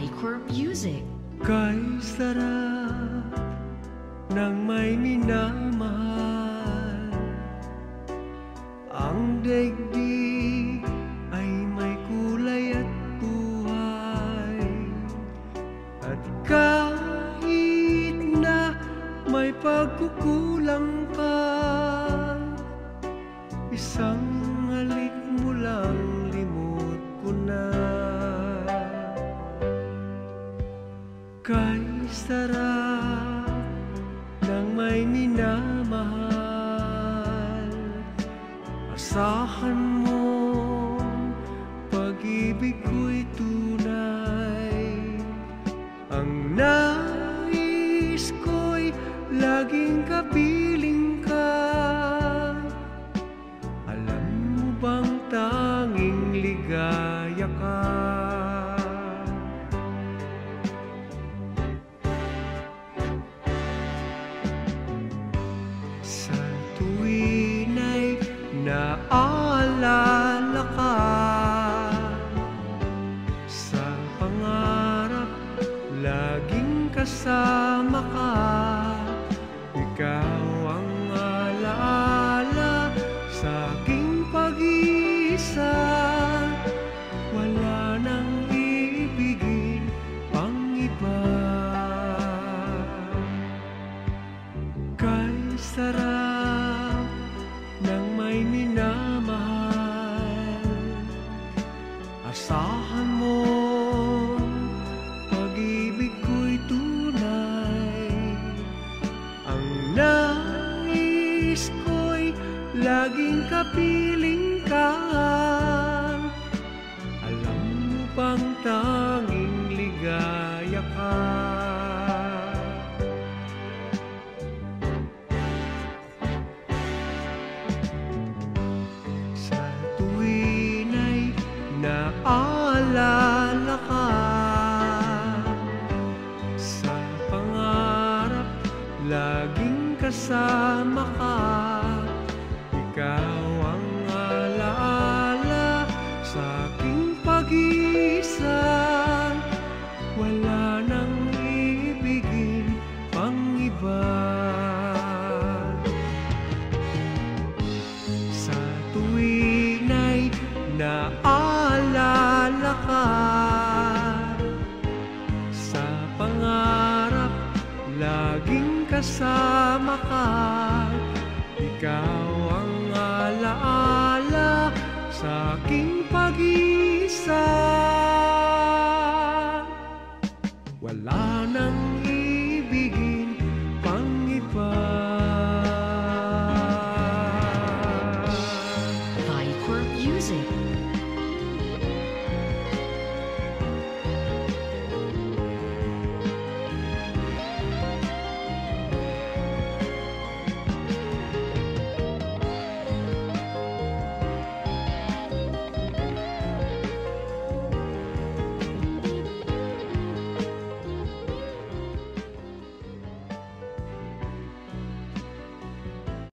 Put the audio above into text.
Vicor Music. Kay sarap ng may minamahal, ang daigdig ay may kulay at buhay. At kahit na may pagkukulang ka, isang halik mo lang limot ko na. Kay sarap ng may minamahal, asahan mo pag-ibig ko'y tunay. Ang nais ko'y laging kapiling ka. Alam mo bang tanging ligaya ka? Sa tuwin ay naaalala ka, sa pangarap laging kasama ka. Ikaw ang alaala sa aking pag-iisa. Wala nang ibigin pang iba. Kay sarap ng may minamahal, asahan mo pag-ibig ko'y tunay. Ang nais ko'y laging kapiling ka. Alam mo bang tanging ligaya ka? Sa tuwin ay naaalala ka, sa pangarap laging kasama ka. Ikaw ang alaala sa aking pag-iisa. Wala nang ibigin pang iba. Sa tuwin ay naaalala ka, sa pangarap laging kasama ka. Ikaw ang alaala sa aking pag-iisa. Wala nang ibigin pang iba. Vicor Music.